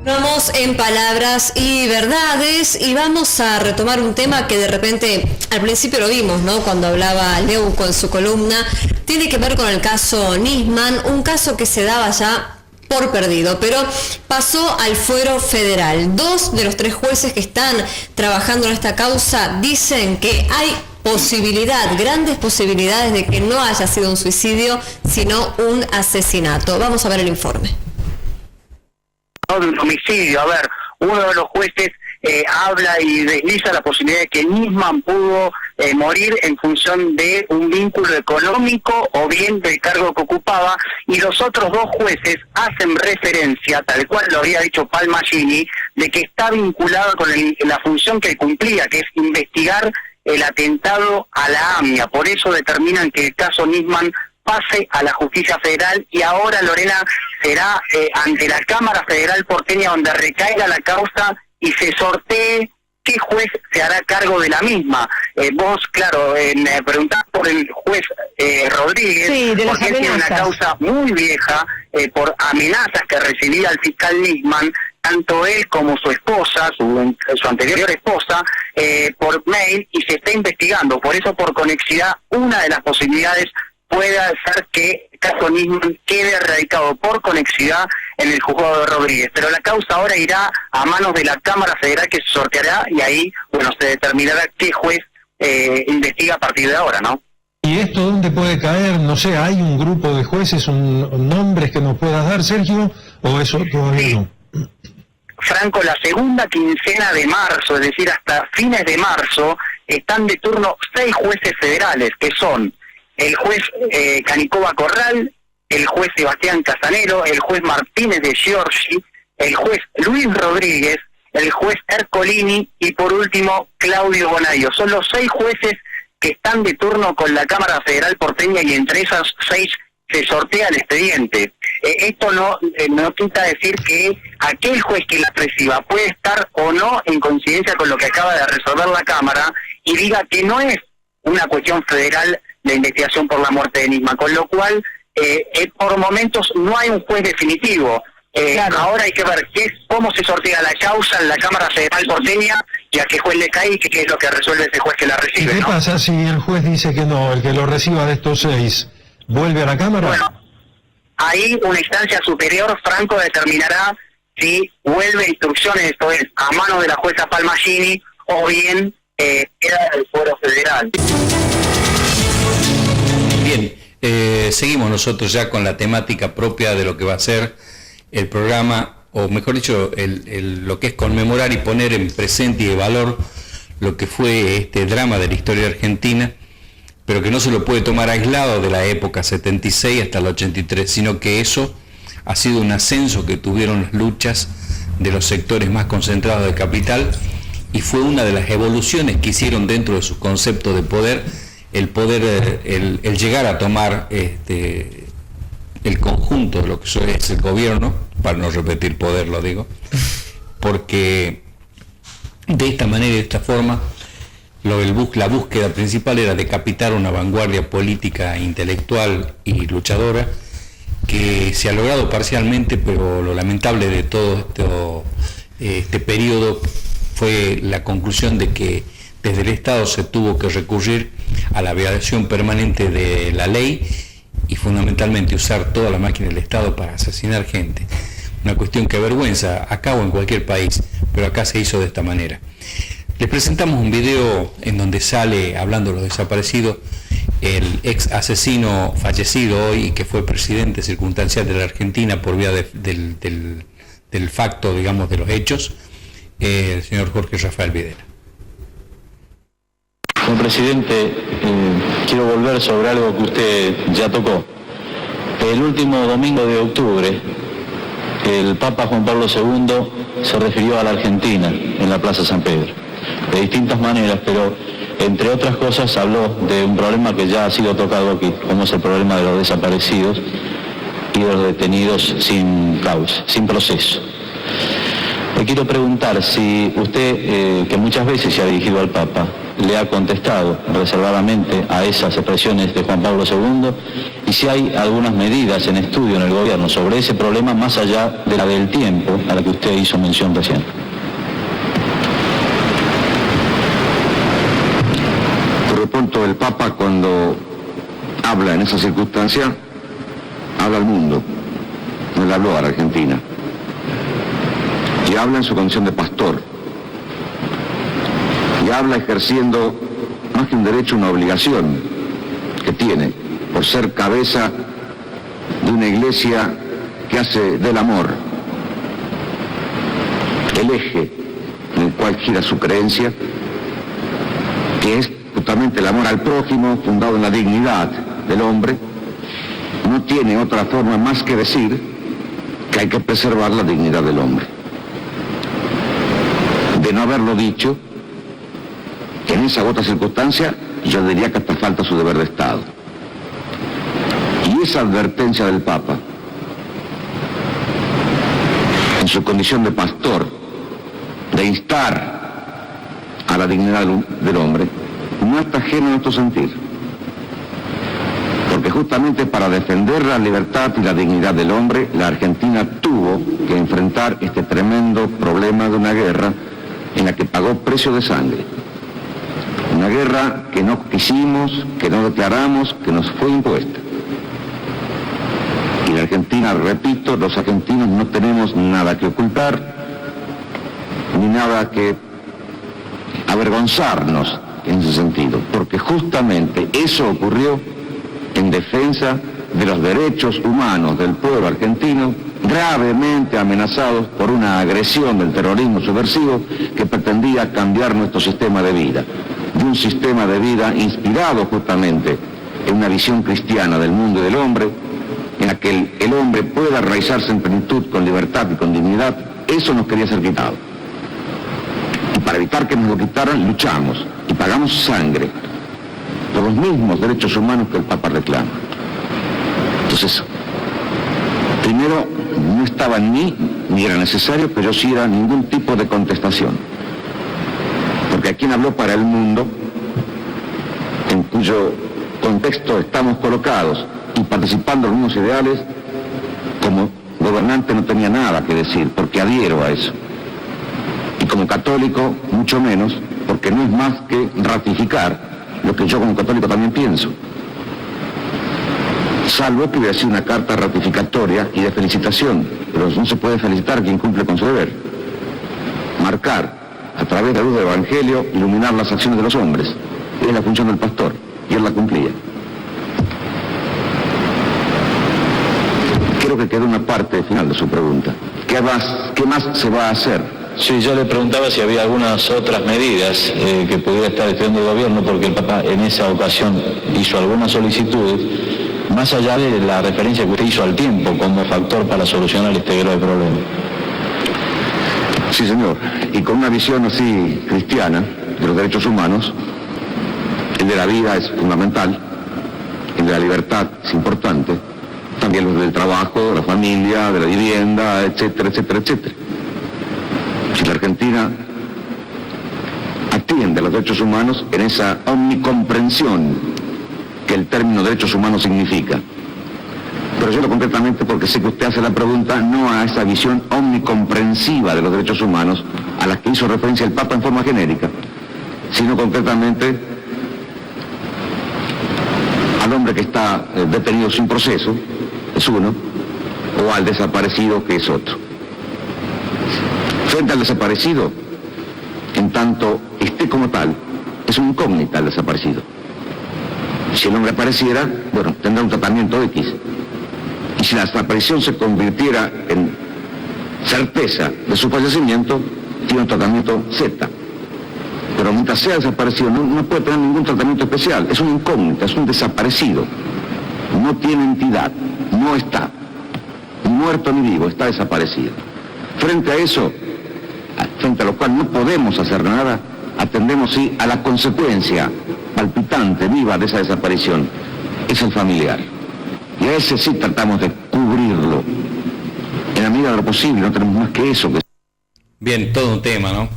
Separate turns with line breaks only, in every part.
Vamos en palabras y verdades y vamos a retomar un tema que de repente al principio lo vimos, ¿no? Cuando hablaba Leuco en su columna, tiene que ver con el caso Nisman, un caso que se daba ya por perdido, pero pasó al fuero federal. 2 de los 3 jueces que están trabajando en esta causa dicen que hay grandes posibilidades de que no haya sido un suicidio, sino un asesinato. Vamos a ver el informe.
De un homicidio. A ver, uno de los jueces habla y desliza la posibilidad de que Nisman pudo morir en función de un vínculo económico o bien del cargo que ocupaba, y los otros 2 jueces hacen referencia, tal cual lo había dicho Palmagini, de que está vinculado con la función que cumplía, que es investigar el atentado a la AMIA. Por eso determinan que el caso Nisman pase a la justicia federal, y ahora, Lorena, será ante la Cámara Federal porteña donde recaiga la causa y se sortee qué juez se hará cargo de la misma. Vos, claro, me preguntás por el juez Rodríguez,
sí,
porque él tiene una causa muy vieja por amenazas que recibía el fiscal Nisman, tanto él como su esposa, su anterior esposa, por mail, y se está investigando. Por eso, por conexidad, una de las posibilidades puede ser que el caso Nisman quede radicado por conexidad en el juzgado de Rodríguez. Pero la causa ahora irá a manos de la Cámara Federal, que se sorteará, y ahí, bueno, se determinará qué juez investiga a partir de ahora, ¿no?
¿Y esto dónde puede caer? No sé, ¿hay un grupo de jueces, nombres que nos puedas dar, Sergio? ¿O eso todavía no?
Franco, la segunda quincena de marzo, es decir, hasta fines de marzo, están de turno 6 jueces federales, que son el juez Canicoba Corral, el juez Sebastián Casanero, el juez Martínez de Giorgi, el juez Luis Rodríguez, el juez Ercolini y por último Claudio Bonadio. Son los 6 jueces que están de turno con la Cámara Federal porteña, y entre esas 6 se sortea el expediente. Esto no quita decir que aquel juez que la reciba puede estar o no en coincidencia con lo que acaba de resolver la Cámara y diga que no es una cuestión federal la investigación por la muerte de Nisman, con lo cual por momentos no hay un juez definitivo. Claro. Ahora hay que ver cómo se sortea la causa en la Cámara Federal porteña y a qué juez le cae y qué es lo que resuelve ese juez que la recibe.
¿Y qué pasa si el juez dice que no, el que lo reciba de estos 6, vuelve a la Cámara?
Bueno, ahí una instancia superior, Franco, determinará si vuelve a instrucciones, esto es, a manos de la jueza Palmagini, o bien queda del fuero federal.
Bien, seguimos nosotros ya con la temática propia de lo que va a ser el programa, o mejor dicho, lo que es conmemorar y poner en presente y de valor lo que fue este drama de la historia argentina, pero que no se lo puede tomar aislado de la época 76 hasta el 83, sino que eso ha sido un ascenso que tuvieron las luchas de los sectores más concentrados de capital, y fue una de las evoluciones que hicieron dentro de su concepto de poder, el llegar a tomar el conjunto de lo que es el gobierno, para no repetir poder, lo digo, porque de esta manera y de esta forma la búsqueda principal era decapitar una vanguardia política, intelectual y luchadora, que se ha logrado parcialmente, pero lo lamentable de todo este periodo fue la conclusión de que desde el Estado se tuvo que recurrir a la violación permanente de la ley y fundamentalmente usar toda la máquina del Estado para asesinar gente. Una cuestión que avergüenza acá o en cualquier país, pero acá se hizo de esta manera. Les presentamos un video en donde sale, hablando de los desaparecidos, el ex asesino fallecido hoy, que fue presidente circunstancial de la Argentina por vía del facto, digamos, de los hechos, el señor Jorge Rafael Videla.
Señor presidente, quiero volver sobre algo que usted ya tocó. El último domingo de octubre, el Papa Juan Pablo II se refirió a la Argentina en la Plaza San Pedro, de distintas maneras, pero entre otras cosas habló de un problema que ya ha sido tocado aquí, como es el problema de los desaparecidos y de los detenidos sin causa, sin proceso. Le quiero preguntar si usted, que muchas veces se ha dirigido al Papa, le ha contestado reservadamente a esas expresiones de Juan Pablo II y si hay algunas medidas en estudio en el gobierno sobre ese problema más allá de la del tiempo a la que usted hizo mención recién.
Por lo pronto, el Papa, cuando habla en esa circunstancia, habla al mundo, no le habló a la Argentina. Y habla en su condición de pastor. Y habla ejerciendo, más que un derecho, una obligación que tiene, por ser cabeza de una iglesia que hace del amor el eje en el cual gira su creencia, que es justamente el amor al prójimo, fundado en la dignidad del hombre. No tiene otra forma más que decir que hay que preservar la dignidad del hombre. De no haberlo dicho, en esa otra circunstancia, yo diría que hasta falta su deber de Estado. Y esa advertencia del Papa, en su condición de pastor, de instar a la dignidad del hombre, no está ajeno a nuestro sentir. Porque justamente para defender la libertad y la dignidad del hombre, la Argentina tuvo que enfrentar este tremendo problema de una guerra en la que pagó precio de sangre. Una guerra que no quisimos, que no declaramos, que nos fue impuesta. Y la Argentina, repito, los argentinos no tenemos nada que ocultar, ni nada que avergonzarnos en ese sentido, porque justamente eso ocurrió en defensa de los derechos humanos del pueblo argentino, gravemente amenazados por una agresión del terrorismo subversivo que pretendía cambiar nuestro sistema de vida, de un sistema de vida inspirado justamente en una visión cristiana del mundo y del hombre, en la que el hombre pueda arraizarse en plenitud, con libertad y con dignidad. Eso nos quería ser quitado. Y para evitar que nos lo quitaran, luchamos y pagamos sangre por los mismos derechos humanos que el Papa reclama. Entonces, primero, no estaba en mí, ni era necesario que yo hiciera ningún tipo de contestación. Porque a quien habló para el mundo, en cuyo contexto estamos colocados y participando en los mismos ideales, como gobernante no tenía nada que decir, porque adhiero a eso. Y como católico, mucho menos, porque no es más que ratificar lo que yo como católico también pienso. Salvo que hubiera sido una carta ratificatoria y de felicitación, pero no se puede felicitar a quien cumple con su deber. Marcar, a través de la luz del Evangelio, iluminar las acciones de los hombres. Es la función del pastor, y él la cumplía. Creo que queda una parte final de su pregunta. ¿Qué más se va a hacer?
Sí, yo le preguntaba si había algunas otras medidas que pudiera estar estudiando el gobierno, porque el Papa en esa ocasión hizo algunas solicitudes, más allá de la referencia que usted hizo al tiempo como factor para solucionar este grave problema.
Sí, señor. Y con una visión así cristiana de los derechos humanos, el de la vida es fundamental, el de la libertad es importante, también los del trabajo, de la familia, de la vivienda, etcétera, etcétera, etcétera. Si la Argentina atiende a los derechos humanos en esa omnicomprensión que el término derechos humanos significa. Pero yo lo concretamente porque sé que usted hace la pregunta no a esa visión omnicomprensiva de los derechos humanos a las que hizo referencia el Papa en forma genérica, sino concretamente al hombre que está detenido sin proceso, es uno, o al desaparecido, que es otro. Frente al desaparecido, en tanto esté como tal, es una incógnita el desaparecido. Si el hombre apareciera, bueno, tendrá un tratamiento X. Y si la desaparición se convirtiera en certeza de su fallecimiento, tiene un tratamiento Z. Pero mientras sea desaparecido, no puede tener ningún tratamiento especial. Es una incógnita, es un desaparecido. No tiene entidad, no está. Ni muerto ni vivo, está desaparecido. Frente a eso, frente a lo cual no podemos hacer nada, atendemos sí a la consecuencia palpitante, viva de esa desaparición. Es el familiar. Y a ese sí tratamos de cubrirlo. En la medida de lo posible, no tenemos más que eso.
Bien, todo un tema, ¿no?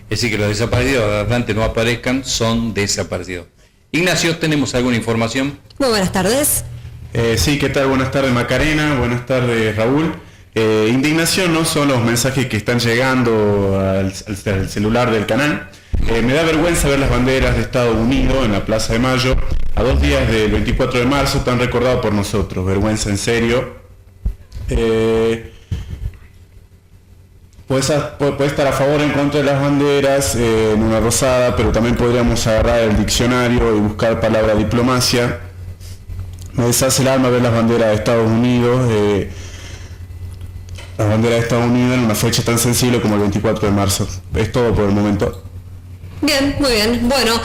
Es decir, que los desaparecidos, hasta antes no aparezcan, son desaparecidos. Ignacio, ¿tenemos alguna información?
Muy buenas tardes.
Sí, ¿qué tal? Buenas tardes, Macarena. Buenas tardes, Raúl. Indignación no son los mensajes que están llegando al celular del canal. Me da vergüenza ver las banderas de Estados Unidos en la Plaza de Mayo a 2 días del 24 de marzo, tan recordado por nosotros. Vergüenza en serio. Puede estar a favor o en contra de las banderas en una rosada, pero también podríamos agarrar el diccionario y buscar palabra diplomacia. Me deshace el alma ver las banderas de Estados Unidos, en una fecha tan sensible como el 24 de marzo. Es todo por el momento.
Bien, muy bien. Bueno,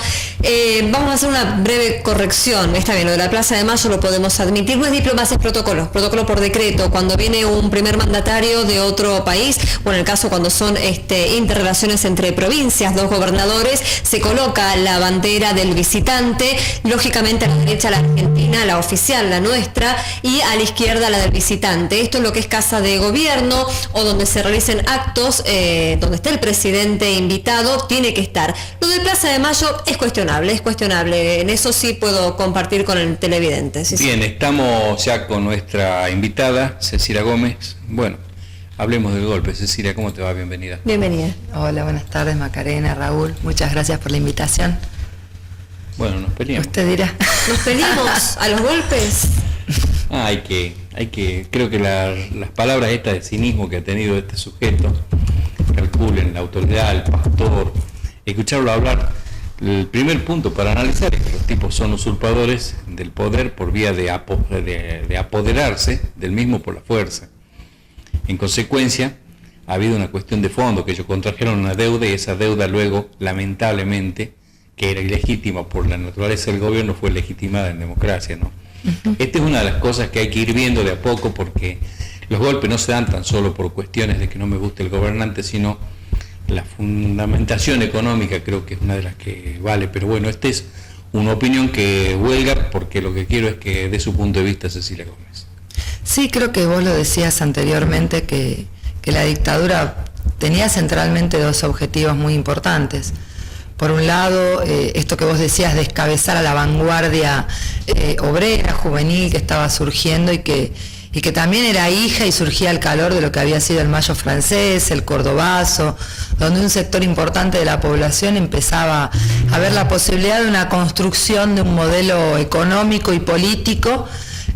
vamos a hacer una breve corrección. Está bien, lo de la Plaza de Mayo lo podemos admitir. No es diplomacia, es protocolo por decreto. Cuando viene un primer mandatario de otro país, o en el caso cuando son interrelaciones entre provincias, 2 gobernadores, se coloca la bandera del visitante, lógicamente a la derecha la argentina, la oficial, la nuestra, y a la izquierda la del visitante. Esto es lo que es casa de gobierno o donde se realicen actos, donde esté el presidente invitado, tiene que estar. Lo de Plaza de Mayo es cuestionable, en eso sí puedo compartir con el televidente. Sí,
bien, estamos ya con nuestra invitada, Cecilia Gómez. Bueno, hablemos del golpe. Cecilia, ¿cómo te va? Bienvenida.
Bienvenida.
Hola, buenas tardes, Macarena, Raúl, muchas gracias por la invitación.
Bueno, nos peleamos.
Usted dirá.
¿Nos peleamos a los golpes?
Hay que, creo que las palabras estas de cinismo que ha tenido este sujeto, calculen la autoridad, el pastor, escucharlo hablar, el primer punto para analizar es que los tipos son usurpadores del poder por vía de apoderarse del mismo por la fuerza. En consecuencia, ha habido una cuestión de fondo, que ellos contrajeron una deuda y esa deuda luego, lamentablemente, que era ilegítima por la naturaleza del gobierno, fue legitimada en democracia, ¿no? Uh-huh. Esta es una de las cosas que hay que ir viendo de a poco, porque los golpes no se dan tan solo por cuestiones de que no me guste el gobernante, sino la fundamentación económica creo que es una de las que vale, pero bueno, esta es una opinión que huelga porque lo que quiero es que dé su punto de vista Cecilia Gómez.
Sí, creo que vos lo decías anteriormente que la dictadura tenía centralmente 2 objetivos muy importantes. Por un lado, esto que vos decías, descabezar a la vanguardia obrera, juvenil que estaba surgiendo y que también era hija y surgía al calor de lo que había sido el Mayo francés, el Cordobazo, donde un sector importante de la población empezaba a ver la posibilidad de una construcción de un modelo económico y político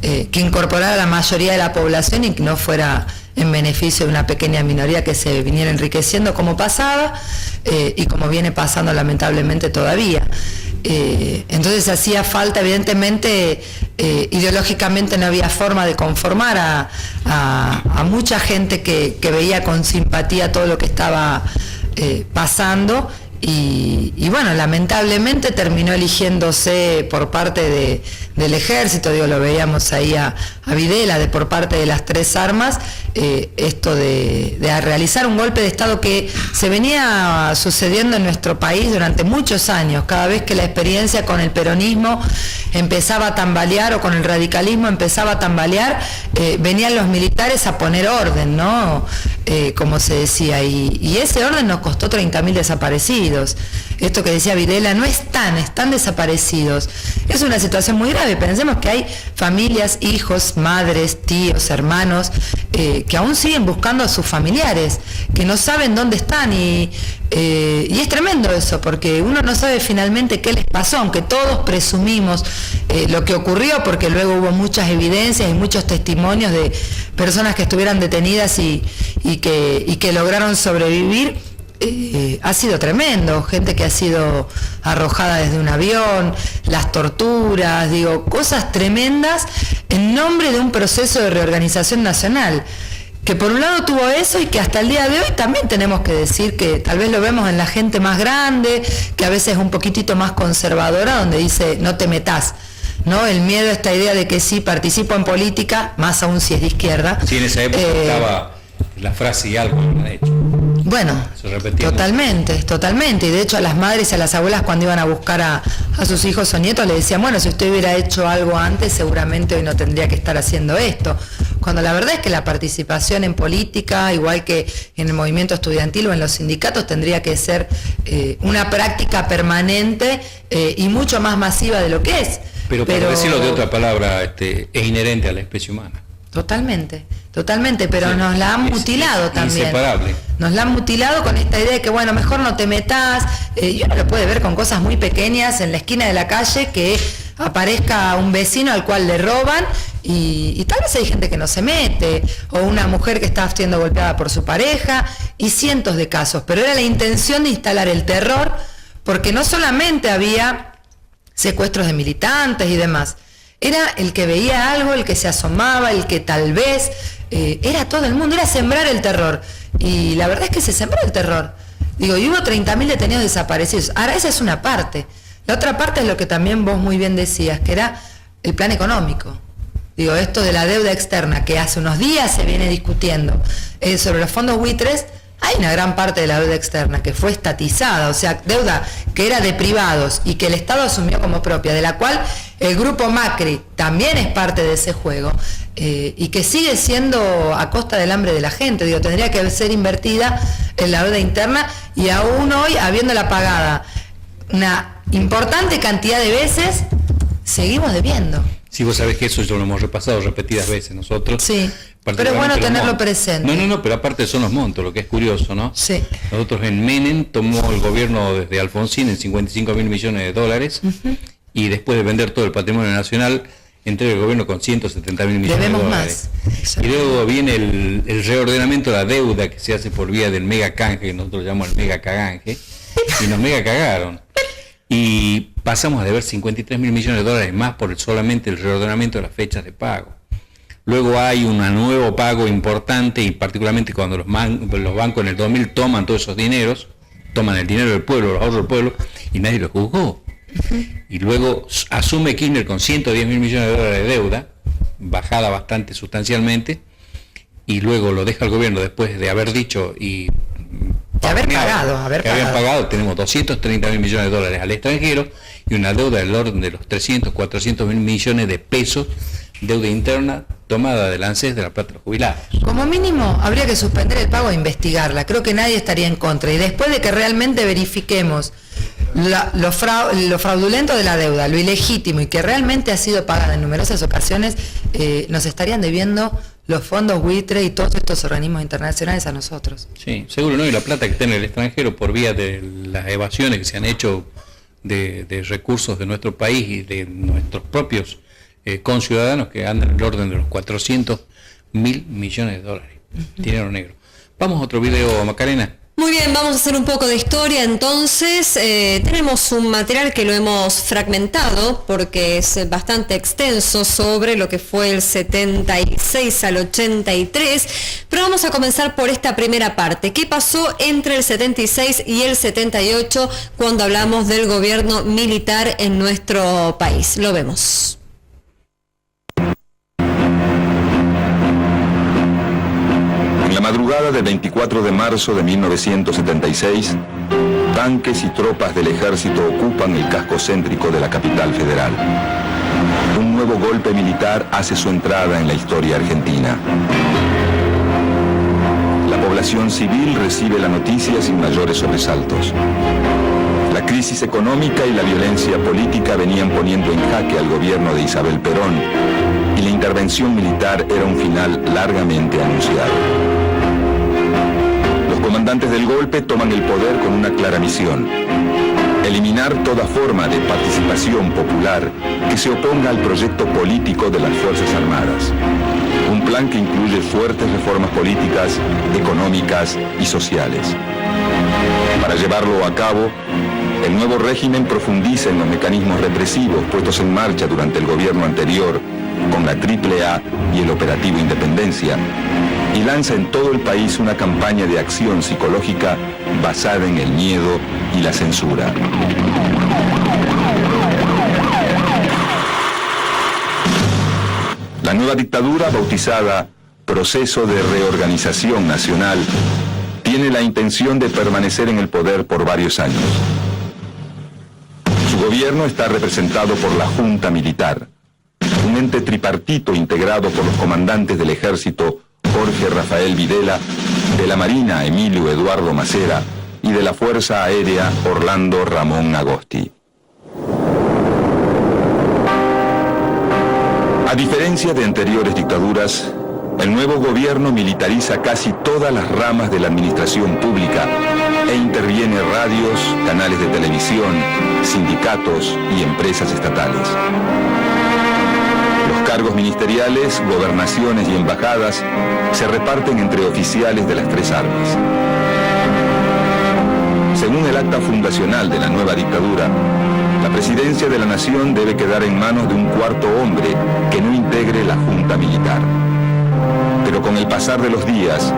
que incorporara a la mayoría de la población y que no fuera en beneficio de una pequeña minoría que se viniera enriqueciendo como pasaba y como viene pasando lamentablemente todavía. Entonces hacía falta, evidentemente, ideológicamente no había forma de conformar a mucha gente que veía con simpatía todo lo que estaba pasando y bueno, lamentablemente terminó eligiéndose por parte del ejército, lo veíamos ahí a Videla, por parte de las 3 armas, esto de realizar un golpe de Estado que se venía sucediendo en nuestro país durante muchos años. Cada vez que la experiencia con el peronismo empezaba a tambalear o con el radicalismo empezaba a tambalear, venían los militares a poner orden, ¿no? Como se decía, y ese orden nos costó 30.000 desaparecidos. Esto que decía Videla, no están desaparecidos. Es una situación muy grave. Pensemos que hay familias, hijos, madres, tíos, hermanos, que aún siguen buscando a sus familiares, que no saben dónde están y es tremendo eso, porque uno no sabe finalmente qué les pasó, aunque todos presumimos lo que ocurrió, porque luego hubo muchas evidencias y muchos testimonios de personas que estuvieran detenidas y que lograron sobrevivir. Ha sido tremendo, gente que ha sido arrojada desde un avión, las torturas, cosas tremendas en nombre de un proceso de reorganización nacional, que por un lado tuvo eso y que hasta el día de hoy también tenemos que decir que tal vez lo vemos en la gente más grande, que a veces es un poquitito más conservadora, donde dice no te metás, ¿no? El miedo a esta idea de que sí participo en política, más aún si es de izquierda.
Sí, en esa época estaba la frase y algo lo han hecho.
Bueno, totalmente. Y de hecho a las madres y a las abuelas cuando iban a buscar a sus hijos o nietos le decían, bueno, si usted hubiera hecho algo antes seguramente hoy no tendría que estar haciendo esto. cuando la verdad es que la participación en política, igual que en el movimiento estudiantil o en los sindicatos, tendría que ser una práctica permanente y mucho más masiva de lo que es.
Pero para decirlo de otra palabra, es inherente a la especie humana.
Totalmente, pero sí, nos la han mutilado también.
Inseparable.
Nos la han mutilado con esta idea de que, bueno, mejor no te metas. Y uno lo puede ver con cosas muy pequeñas en la esquina de la calle, que aparezca un vecino al cual le roban y tal vez hay gente que no se mete, o una mujer que está siendo golpeada por su pareja, y cientos de casos. Pero era la intención de instalar el terror, porque no solamente había secuestros de militantes y demás, era el que veía algo, el que se asomaba, el que tal vez, era todo el mundo, era sembrar el terror. Y la verdad es que se sembró el terror. Digo, y hubo 30.000 detenidos desaparecidos. Ahora, esa es una parte. La otra parte es lo que también vos muy bien decías, que era el plan económico. Digo, esto de la deuda externa, que hace unos días se viene discutiendo sobre los fondos buitres. Hay una gran parte de la deuda externa que fue estatizada, o sea, deuda que era de privados y que el Estado asumió como propia, de la cual el grupo Macri también es parte de ese juego, y que sigue siendo a costa del hambre de la gente. Digo, tendría que ser invertida en la deuda interna, y aún hoy, habiéndola pagada una importante cantidad de veces, seguimos debiendo.
Sí, vos sabés que eso ya lo hemos repasado repetidas veces nosotros.
Sí, pero es bueno tenerlo presente.
No, pero aparte son los montos, lo que es curioso, ¿no?
Sí.
Nosotros en Menem tomó el gobierno desde Alfonsín en 55.000 millones de dólares, y después de vender todo el patrimonio nacional, entrega el gobierno con 170.000 millones de dólares. Más. Y luego viene el reordenamiento de la deuda que se hace por vía del mega canje, que nosotros llamamos el mega caganje, y nos mega cagaron. Y pasamos a deber 53.000 millones de dólares más por solamente el reordenamiento de las fechas de pago. Luego hay un nuevo pago importante, y particularmente cuando los bancos en el 2000 toman todos esos dineros, toman el dinero del pueblo, los ahorros del pueblo, y nadie lo juzgó. Y luego asume Kirchner con 110.000 millones de dólares de deuda, bajada bastante sustancialmente, y luego lo deja el gobierno después de haber dicho y
haber pagado,
tenemos 230.000 millones de dólares al extranjero y una deuda del orden de los 300, 400.000 millones de pesos, deuda interna tomada del ANSES, de la plata de los jubilados.
Como mínimo habría que suspender el pago e investigarla, creo que nadie estaría en contra, y después de que realmente verifiquemos lo fraudulento de la deuda, lo ilegítimo, y que realmente ha sido pagada en numerosas ocasiones, nos estarían debiendo los fondos buitre y todos estos organismos internacionales a nosotros.
Sí, seguro, ¿no? Y la plata que está en el extranjero por vía de las evasiones que se han hecho de recursos de nuestro país y de nuestros propios conciudadanos, que andan en el orden de los 400.000 millones de dólares. Dinero negro. Vamos a otro video, Macarena.
Muy bien, vamos a hacer un poco de historia entonces. Tenemos un material que lo hemos fragmentado porque es bastante extenso sobre lo que fue el 76 al 83, pero vamos a comenzar por esta primera parte. ¿Qué pasó entre el 76 y el 78 cuando hablamos del gobierno militar en nuestro país? Lo vemos.
En la madrugada del 24 de marzo de 1976, tanques y tropas del ejército ocupan el casco céntrico de la capital federal. Un nuevo golpe militar hace su entrada en la historia argentina. La población civil recibe la noticia sin mayores sobresaltos. La crisis económica y la violencia política venían poniendo en jaque al gobierno de Isabel Perón, y la intervención militar era un final largamente anunciado. Los comandantes del golpe toman el poder con una clara misión: eliminar toda forma de participación popular que se oponga al proyecto político de las Fuerzas Armadas. Un plan que incluye fuertes reformas políticas, económicas y sociales. Para llevarlo a cabo, el nuevo régimen profundiza en los mecanismos represivos puestos en marcha durante el gobierno anterior, con la AAA y el Operativo Independencia, y lanza en todo el país una campaña de acción psicológica basada en el miedo y la censura. La nueva dictadura, bautizada Proceso de Reorganización Nacional, tiene la intención de permanecer en el poder por varios años. Su gobierno está representado por la Junta Militar,
un ente tripartito integrado por los comandantes del Ejército Jorge Rafael Videla, de la Marina Emilio Eduardo Macera y de la Fuerza Aérea Orlando Ramón Agosti. A diferencia de anteriores dictaduras, el nuevo gobierno militariza casi todas las ramas de la administración pública e interviene radios, canales de televisión, sindicatos y empresas estatales. Los cargos ministeriales, gobernaciones y embajadas se reparten entre oficiales de las tres armas. Según el acta fundacional de la nueva dictadura, la presidencia de la nación debe quedar en manos de un cuarto hombre que no integre la junta militar. Pero con el pasar de los días,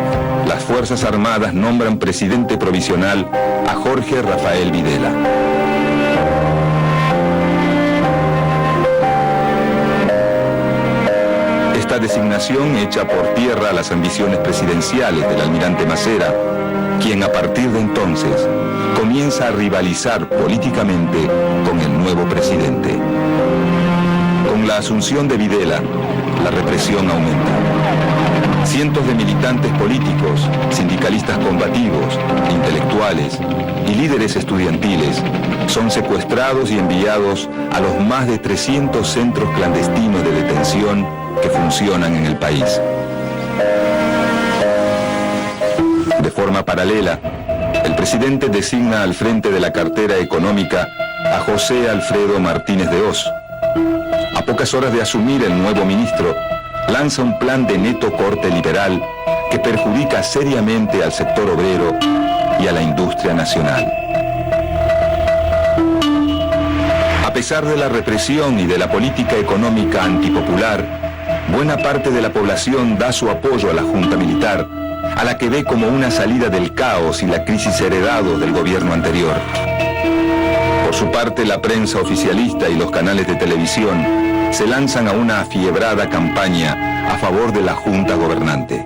las Fuerzas Armadas nombran presidente provisional a Jorge Rafael Videla. Esta designación echa por tierra las ambiciones presidenciales del almirante Macera, quien a partir de entonces comienza a rivalizar políticamente con el nuevo presidente. Con la asunción de Videla, la represión aumenta. Cientos de militantes políticos, sindicalistas combativos, intelectuales y líderes estudiantiles son secuestrados y enviados a los más de 300 centros clandestinos de detención que funcionan en el país. De forma paralela, el presidente designa al frente de la cartera económica a José Alfredo Martínez de Hoz. A pocas horas de asumir, el nuevo ministro lanza un plan de neto corte liberal que perjudica seriamente al sector obrero y a la industria nacional. A pesar de la represión y de la política económica antipopular, buena parte de la población da su apoyo a la junta militar, a la que ve como una salida del caos y la crisis heredados del gobierno anterior. Por su parte, la prensa oficialista y los canales de televisión se lanzan a una afiebrada campaña a favor de la junta gobernante.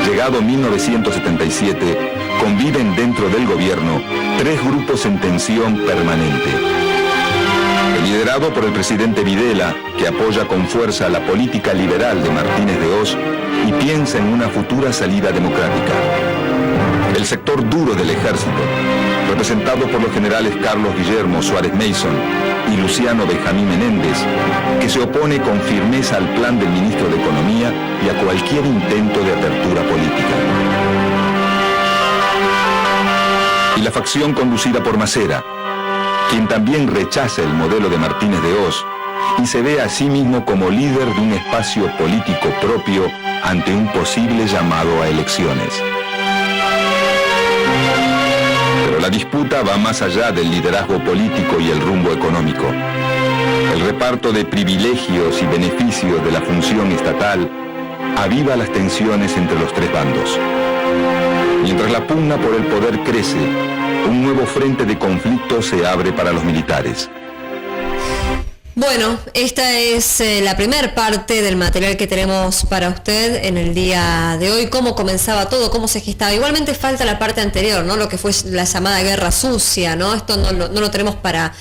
Llegado 1977, conviven dentro del gobierno tres grupos en tensión permanente. El liderado por el presidente Videla, que apoya con fuerza la política liberal de Martínez de Hoz y piensa en una futura salida democrática. El sector duro del ejército, representado por los generales Carlos Guillermo Suárez Mason y Luciano Benjamín Menéndez, que se opone con firmeza al plan del ministro de Economía y a cualquier intento de apertura política. Y la facción conducida por Macera, quien también rechaza el modelo de Martínez de Hoz y se ve a sí mismo como líder de un espacio político propio ante un posible llamado a elecciones. Pero la disputa va más allá del liderazgo político y el rumbo económico. El reparto de privilegios y beneficios de la función estatal aviva las tensiones entre los tres bandos. Mientras la pugna por el poder crece, un nuevo frente de conflicto se abre para los militares.
Bueno, esta es la primera parte del material que tenemos para usted en el día de hoy. Cómo comenzaba todo, cómo se gestaba. Igualmente falta la parte anterior, ¿no? Lo que fue la llamada guerra sucia, ¿no? Esto no lo tenemos para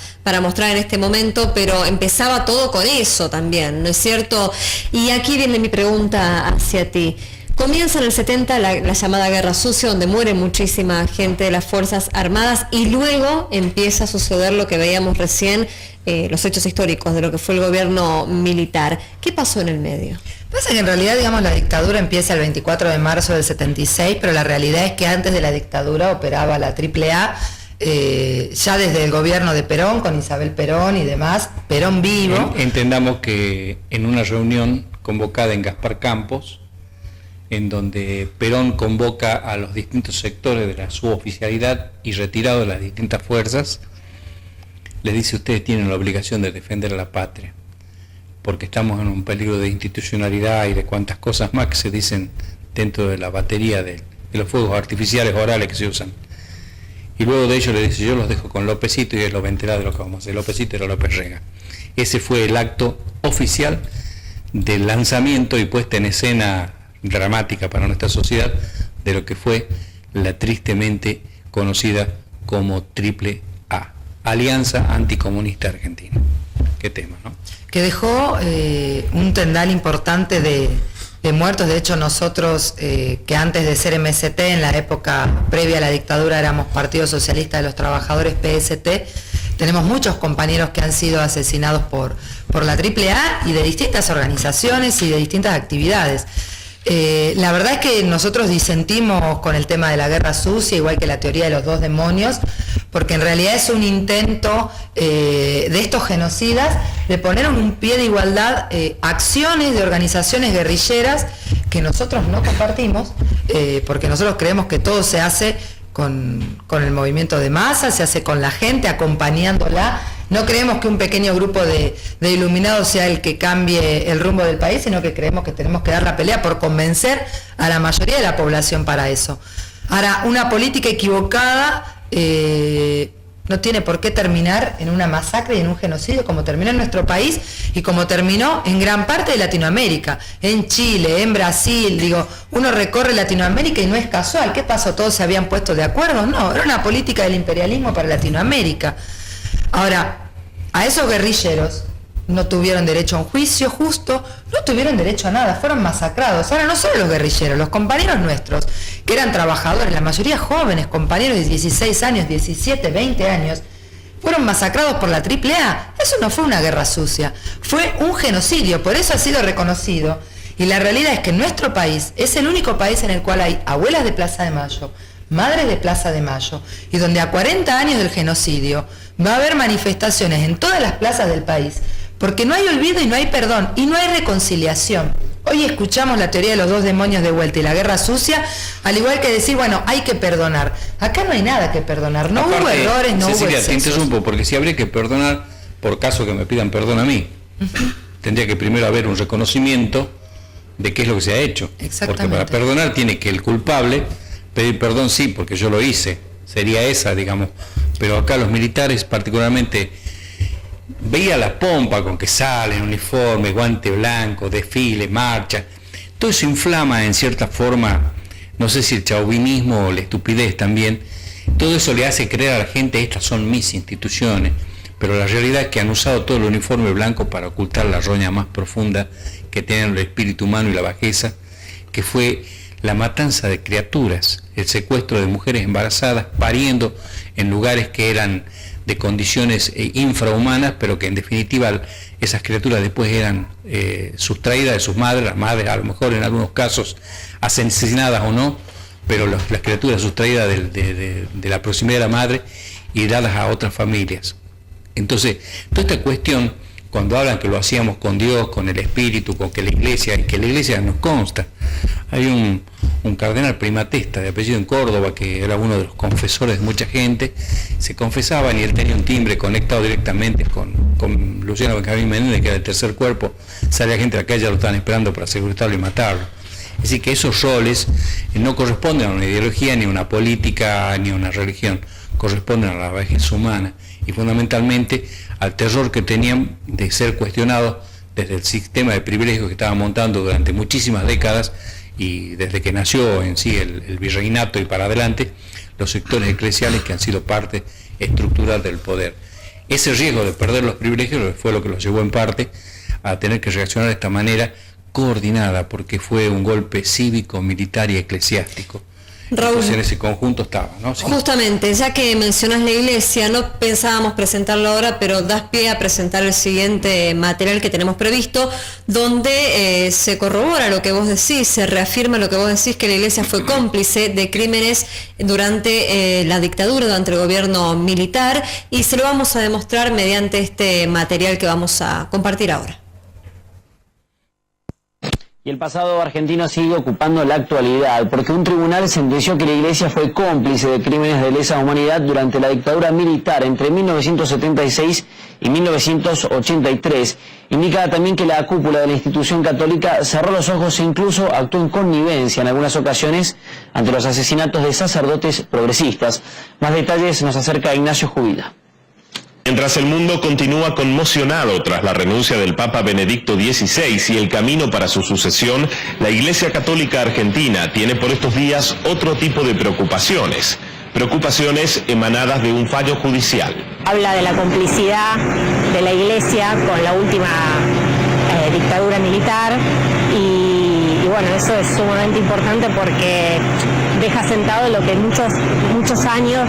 mostrar en este momento, pero empezaba todo con eso también, ¿no es cierto? Y aquí viene mi pregunta hacia ti. Comienza en el 70 la llamada guerra sucia, donde muere muchísima gente de las Fuerzas Armadas, y luego empieza a suceder lo que veíamos recién, los hechos históricos de lo que fue el gobierno militar. ¿Qué pasó en el medio?
Pasa que en realidad, digamos, la dictadura empieza el 24 de marzo del 76, pero la realidad es que antes de la dictadura operaba la AAA, ya desde el gobierno de Perón, con Isabel Perón y demás, Perón vivo.
Entendamos que en una reunión convocada en Gaspar Campos, en donde Perón convoca a los distintos sectores de la suboficialidad y retirado de las distintas fuerzas, les dice: ustedes tienen la obligación de defender a la patria, porque estamos en un peligro de institucionalidad y de cuantas cosas más que se dicen dentro de la batería de los fuegos artificiales orales que se usan. Y luego de ello le dice: yo los dejo con Lópezito y él lo va a enterar de lo que vamos a hacer. Lópezito era López Rega. Ese fue el acto oficial del lanzamiento y puesta en escena dramática para nuestra sociedad de lo que fue la tristemente conocida como Triple Alianza Anticomunista Argentina. Qué tema, ¿no?
Que dejó un tendal importante de muertos. De hecho, nosotros, que antes de ser MST, en la época previa a la dictadura, éramos Partido Socialista de los Trabajadores, PST, tenemos muchos compañeros que han sido asesinados por la AAA y de distintas organizaciones y de distintas actividades. La verdad es que nosotros disentimos con el tema de la guerra sucia, igual que la teoría de los dos demonios, porque en realidad es un intento de estos genocidas de poner en un pie de igualdad acciones de organizaciones guerrilleras que nosotros no compartimos, porque nosotros creemos que todo se hace con el movimiento de masa, se hace con la gente, acompañándola. No creemos que un pequeño grupo de iluminados sea el que cambie el rumbo del país, sino que creemos que tenemos que dar la pelea por convencer a la mayoría de la población para eso. Ahora, una política equivocada no tiene por qué terminar en una masacre y en un genocidio como terminó en nuestro país y como terminó en gran parte de Latinoamérica, en Chile, en Brasil. Digo, uno recorre Latinoamérica y no es casual. ¿Qué pasó? ¿Todos se habían puesto de acuerdo? No, era una política del imperialismo para Latinoamérica. Ahora, a esos guerrilleros no tuvieron derecho a un juicio justo, no tuvieron derecho a nada, fueron masacrados. Ahora, no solo los guerrilleros, los compañeros nuestros, que eran trabajadores, la mayoría jóvenes, compañeros de 16 años, 17, 20 años, fueron masacrados por la AAA. Eso no fue una guerra sucia, fue un genocidio, por eso ha sido reconocido. Y la realidad es que nuestro país es el único país en el cual hay abuelas de Plaza de Mayo, madres de Plaza de Mayo, y donde a 40 años del genocidio va a haber manifestaciones en todas las plazas del país, porque no hay olvido y no hay perdón, y no hay reconciliación. Hoy escuchamos la teoría de los dos demonios de vuelta y la guerra sucia, al igual que decir, bueno, hay que perdonar. Acá no hay nada que perdonar, no hubo errores, no hubo excesos.
Te interrumpo, porque si habría que perdonar, por caso que me pidan perdón a mí, tendría que primero haber un reconocimiento de qué es lo que se ha hecho. Porque para perdonar tiene que el culpable pedir perdón, sí, porque yo lo hice, sería esa, digamos. Pero acá los militares particularmente, veía la pompa con que salen, uniforme, guante blanco, desfile, marcha, todo eso inflama en cierta forma, no sé si el chauvinismo o la estupidez también, todo eso le hace creer a la gente, estas son mis instituciones, pero la realidad es que han usado todo el uniforme blanco para ocultar la roña más profunda que tienen el espíritu humano y la bajeza, que fue la matanza de criaturas, el secuestro de mujeres embarazadas, pariendo en lugares que eran de condiciones infrahumanas, pero que en definitiva esas criaturas después eran sustraídas de sus madres, las madres a lo mejor en algunos casos asesinadas o no, pero las criaturas sustraídas de la proximidad de la madre y dadas a otras familias. Entonces, toda esta cuestión, cuando hablan que lo hacíamos con Dios, con el Espíritu, con que la Iglesia, y que la Iglesia nos consta, hay un cardenal primatesta de apellido en Córdoba, que era uno de los confesores de mucha gente, se confesaban y él tenía un timbre conectado directamente con Luciano Benjamín Menéndez, que era el tercer cuerpo, salía gente a la calle, lo estaban esperando para secuestrarlo y matarlo. Es decir, que esos roles no corresponden a una ideología, ni a una política, ni a una religión, corresponden a la bajeza humana y fundamentalmente al terror que tenían de ser cuestionados desde el sistema de privilegios que estaban montando durante muchísimas décadas y desde que nació en sí el virreinato y para adelante, los sectores eclesiales que han sido parte estructural del poder. Ese riesgo de perder los privilegios fue lo que los llevó en parte a tener que reaccionar de esta manera coordinada, porque fue un golpe cívico, militar y eclesiástico. Raúl, entonces en ese conjunto estaba, ¿no? Sí.
Justamente, ya que mencionas la iglesia, no pensábamos presentarlo ahora, pero das pie a presentar el siguiente material que tenemos previsto, donde se corrobora lo que vos decís, se reafirma lo que vos decís, que la iglesia fue cómplice de crímenes durante la dictadura, durante el gobierno militar, y se lo vamos a demostrar mediante este material que vamos a compartir ahora.
Y el pasado argentino sigue ocupando la actualidad, porque un tribunal sentenció que la Iglesia fue cómplice de crímenes de lesa humanidad durante la dictadura militar entre 1976 y 1983. Indica también que la cúpula de la institución católica cerró los ojos e incluso actuó en connivencia en algunas ocasiones ante los asesinatos de sacerdotes progresistas. Más detalles nos acerca Ignacio Jubila.
Mientras el mundo continúa conmocionado tras la renuncia del Papa Benedicto XVI y el camino para su sucesión, la Iglesia Católica Argentina tiene por estos días otro tipo de preocupaciones. preocupaciones emanadas de un fallo judicial.
Habla de la complicidad de la Iglesia con la última dictadura militar y bueno, eso es sumamente importante porque deja sentado lo que muchos años,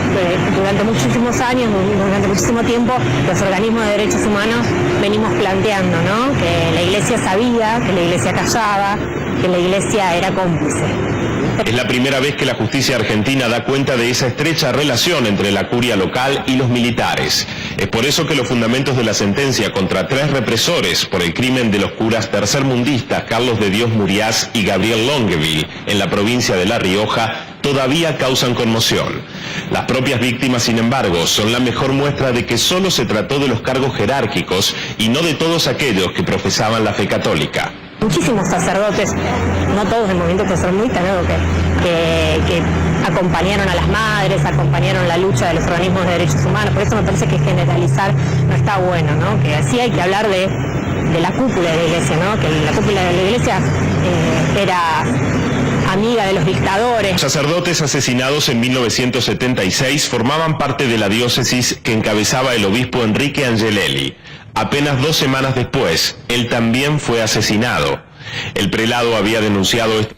durante muchísimo tiempo, los organismos de derechos humanos venimos planteando, ¿no? Que la Iglesia sabía, que la Iglesia callaba, que la Iglesia era cómplice.
Es la primera vez que la justicia argentina da cuenta de esa estrecha relación entre la curia local y los militares. Es por eso que los fundamentos de la sentencia contra 3 represores por el crimen de los curas tercermundistas Carlos de Dios Muriás y Gabriel Longueville en la provincia de La Rioja todavía causan conmoción. Las propias víctimas, sin embargo, son la mejor muestra de que solo se trató de los cargos jerárquicos y no de todos aquellos que profesaban la fe católica.
Muchísimos sacerdotes, no todos del movimiento tercermundista, ¿no? que acompañaron a las madres, acompañaron la lucha de los organismos de derechos humanos. Por eso me parece que generalizar no está bueno, ¿no? Que así hay que hablar de la cúpula de la Iglesia, ¿no? Que la cúpula de la Iglesia era amiga de los dictadores.
Los sacerdotes asesinados en 1976 formaban parte de la diócesis que encabezaba el obispo Enrique Angelelli. Apenas 2 semanas después, él también fue asesinado. El prelado había denunciado esto.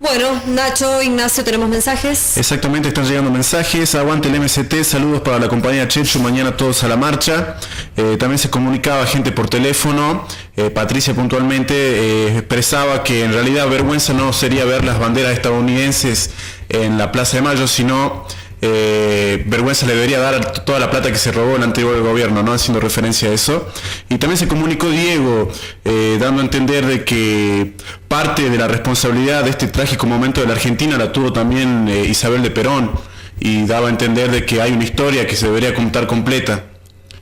Bueno, Nacho, Ignacio, ¿tenemos mensajes?
Exactamente, están llegando mensajes. Aguante el MST, saludos para la compañía Chechu, mañana todos a la marcha. También se comunicaba gente por teléfono. Patricia puntualmente expresaba que en realidad vergüenza no sería ver las banderas estadounidenses en la Plaza de Mayo, sino vergüenza le debería dar a toda la plata que se robó el anterior gobierno, ¿no? Haciendo referencia a eso. Y también se comunicó Diego, dando a entender de que parte de la responsabilidad de este trágico momento de la Argentina la tuvo también Isabel de Perón, y daba a entender de que hay una historia que se debería contar completa,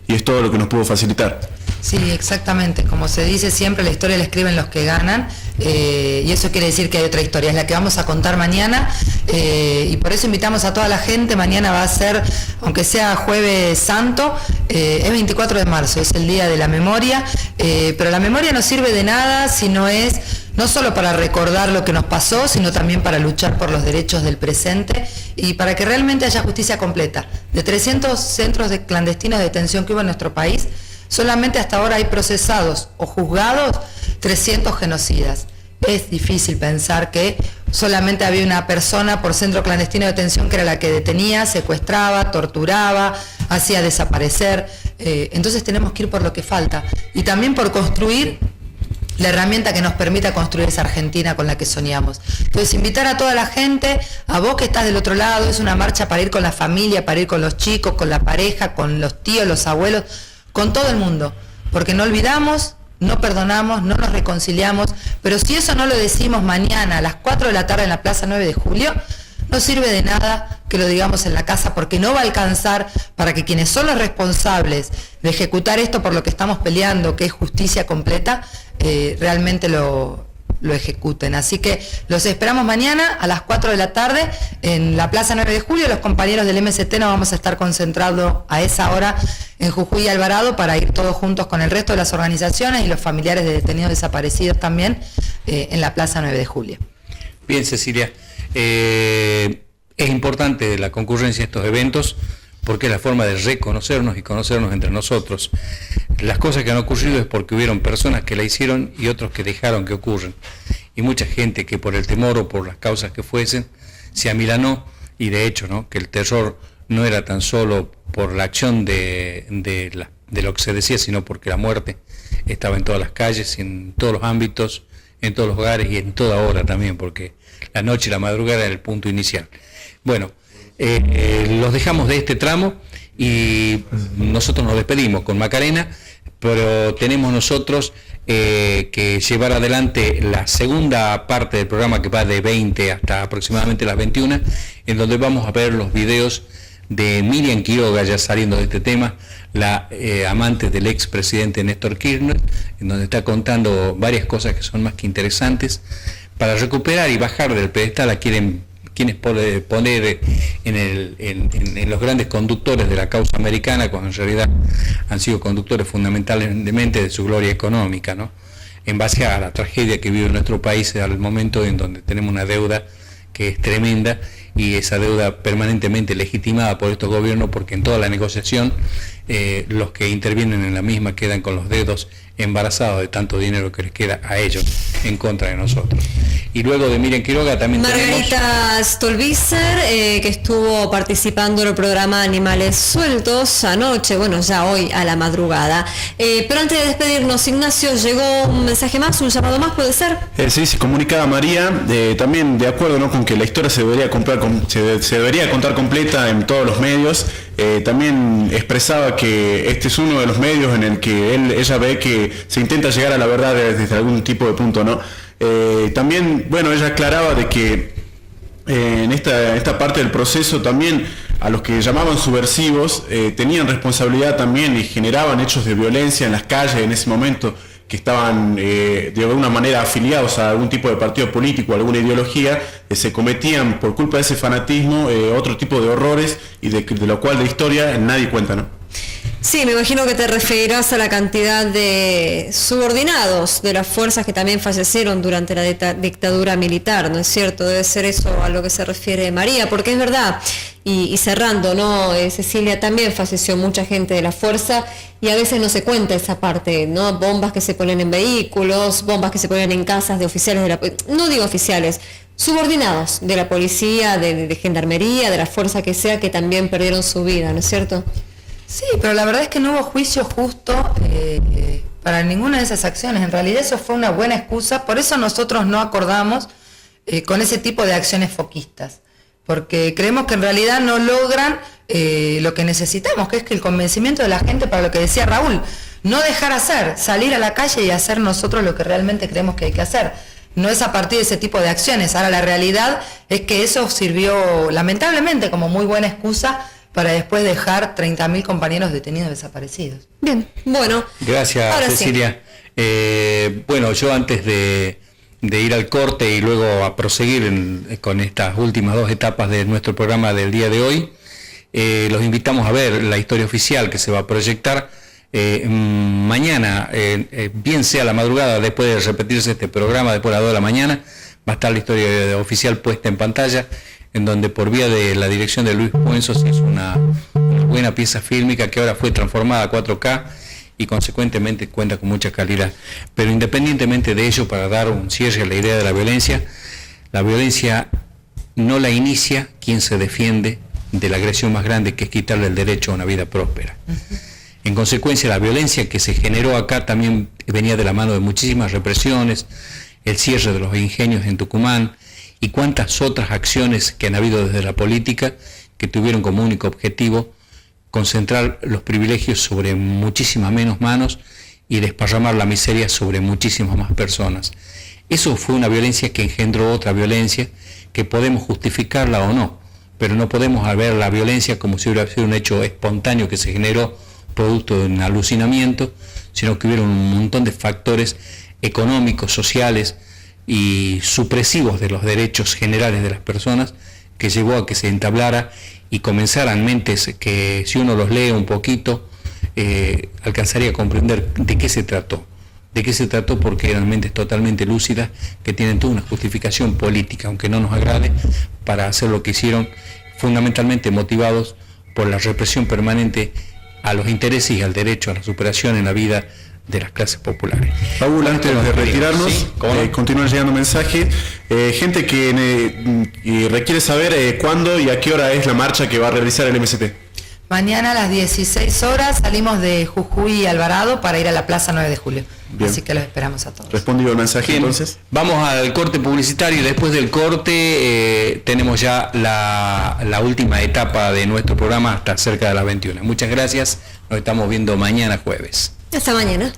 y es todo lo que nos pudo facilitar.
Sí, exactamente. Como se dice siempre, la historia la escriben los que ganan, y eso quiere decir que hay otra historia, es la que vamos a contar mañana, y por eso invitamos a toda la gente. Mañana va a ser, aunque sea Jueves Santo, es 24 de marzo, es el Día de la Memoria, pero la memoria no sirve de nada si no es, no solo para recordar lo que nos pasó, sino también para luchar por los derechos del presente y para que realmente haya justicia completa. De 300 centros de clandestinos de detención que hubo en nuestro país, solamente hasta ahora hay procesados o juzgados 300 genocidas. Es difícil pensar que solamente había una persona por centro clandestino de detención que era la que detenía, secuestraba, torturaba, hacía desaparecer. Entonces tenemos que ir por lo que falta y también por construir la herramienta que nos permita construir esa Argentina con la que soñamos. Entonces, invitar a toda la gente, a vos que estás del otro lado, es una marcha para ir con la familia, para ir con los chicos, con la pareja, con los tíos, los abuelos, con todo el mundo, porque no olvidamos, no perdonamos, no nos reconciliamos, pero si eso no lo decimos mañana a las 4 de la tarde en la Plaza 9 de Julio, no sirve de nada que lo digamos en la casa, porque no va a alcanzar para que quienes son los responsables de ejecutar esto por lo que estamos peleando, que es justicia completa, realmente lo ejecuten. Así que los esperamos mañana a las 4 de la tarde en la Plaza 9 de Julio. Los compañeros del MST nos vamos a estar concentrados a esa hora en Jujuy y Alvarado para ir todos juntos con el resto de las organizaciones y los familiares de detenidos desaparecidos también en la Plaza 9 de Julio.
Bien, Cecilia. Es importante la concurrencia de estos eventos porque es la forma de reconocernos y conocernos entre nosotros. Las cosas que han ocurrido es porque hubieron personas que la hicieron y otros que dejaron que ocurran. Y mucha gente que por el temor o por las causas que fuesen, se amilanó, y de hecho, ¿no?, que el terror no era tan solo por la acción de lo que se decía, sino porque la muerte estaba en todas las calles, en todos los ámbitos, en todos los hogares y en toda hora también, porque la noche y la madrugada era el punto inicial. Bueno, los dejamos de este tramo y nosotros nos despedimos con Macarena, pero tenemos nosotros que llevar adelante la segunda parte del programa, que va de 20 hasta aproximadamente las 21, en donde vamos a ver los videos de Miriam Quiroga, ya saliendo de este tema, la amante del expresidente Néstor Kirchner, en donde está contando varias cosas que son más que interesantes para recuperar y bajar del pedestal a quienes poner en los grandes conductores de la causa americana, cuando en realidad han sido conductores fundamentalmente de su gloria económica, ¿no?, en base a la tragedia que vive nuestro país al momento en donde tenemos una deuda que es tremenda y esa deuda permanentemente legitimada por estos gobiernos, porque en toda la negociación los que intervienen en la misma quedan con los dedos embarazados de tanto dinero que les queda a ellos en contra de nosotros. Y luego de Miriam Quiroga también
Margarita Stolbizer, que estuvo participando en el programa Animales Sueltos anoche, bueno, ya hoy a la madrugada. Pero antes de despedirnos, Ignacio, llegó un mensaje más, un llamado más, ¿puede ser?
Sí, se comunicaba María, también de acuerdo, ¿no?, con que la historia se debería contar completa en todos los medios. También expresaba que este es uno de los medios en el que ella ve que se intenta llegar a la verdad desde algún tipo de punto, ¿no? También, bueno, ella aclaraba de que en esta parte del proceso también a los que llamaban subversivos tenían responsabilidad también y generaban hechos de violencia en las calles en ese momento, que estaban de alguna manera afiliados a algún tipo de partido político, a alguna ideología, se cometían por culpa de ese fanatismo otro tipo de horrores y de lo cual de historia nadie cuenta, ¿no?
Sí, me imagino que te referirás a la cantidad de subordinados de las fuerzas que también fallecieron durante la dictadura militar, ¿no es cierto? Debe ser eso a lo que se refiere María, porque es verdad, y cerrando, ¿no? Cecilia, también falleció mucha gente de la fuerza y a veces no se cuenta esa parte, ¿no? Bombas que se ponen en vehículos, bombas que se ponen en casas de oficiales de la no digo oficiales, subordinados de la policía, de gendarmería, de la fuerza que sea, que también perdieron su vida, ¿no es cierto?
Sí, pero la verdad es que no hubo juicio justo para ninguna de esas acciones. En realidad eso fue una buena excusa, por eso nosotros no acordamos con ese tipo de acciones foquistas, porque creemos que en realidad no logran lo que necesitamos, que es que el convencimiento de la gente, para lo que decía Raúl, no dejar hacer, salir a la calle y hacer nosotros lo que realmente creemos que hay que hacer. No es a partir de ese tipo de acciones. Ahora la realidad es que eso sirvió lamentablemente como muy buena excusa para después dejar 30.000 compañeros detenidos desaparecidos.
Bien, bueno.
Gracias, Cecilia. Sí. Bueno, yo antes de ir al corte y luego a proseguir con estas últimas dos etapas de nuestro programa del día de hoy, los invitamos a ver la historia oficial que se va a proyectar mañana, bien sea a la madrugada, después de repetirse este programa, después de las 2 de la mañana, va a estar la historia oficial puesta en pantalla, en donde por vía de la dirección de Luis Puenzo se hizo una buena pieza fílmica que ahora fue transformada a 4K y consecuentemente cuenta con mucha calidad. Pero independientemente de ello, para dar un cierre a la idea de la violencia no la inicia quien se defiende de la agresión más grande, que es quitarle el derecho a una vida próspera. En consecuencia, la violencia que se generó acá también venía de la mano de muchísimas represiones, el cierre de los ingenios en Tucumán, y cuántas otras acciones que han habido desde la política que tuvieron como único objetivo concentrar los privilegios sobre muchísimas menos manos y desparramar la miseria sobre muchísimas más personas. Eso fue una violencia que engendró otra violencia, que podemos justificarla o no, pero no podemos ver la violencia como si hubiera sido un hecho espontáneo que se generó producto de un alucinamiento, sino que hubiera un montón de factores económicos, sociales y supresivos de los derechos generales de las personas, que llevó a que se entablara y comenzaran mentes que, si uno los lee un poquito, alcanzaría a comprender de qué se trató, porque eran mentes totalmente lúcidas que tienen toda una justificación política, aunque no nos agrade, para hacer lo que hicieron, fundamentalmente motivados por la represión permanente a los intereses y al derecho a la superación en la vida de las clases populares.
Raúl, antes de retirarnos, ¿sí? Continúan llegando mensajes. Gente que requiere saber cuándo y a qué hora es la marcha que va a realizar el MST.
Mañana a las 16 horas salimos de Jujuy y Alvarado para ir a la Plaza 9 de Julio. Bien. Así que los esperamos a todos.
Respondido el mensaje. Bien. Entonces.
Vamos al corte publicitario y después del corte tenemos ya la última etapa de nuestro programa hasta cerca de las 21. Muchas gracias. Nos estamos viendo mañana jueves.
Hasta mañana.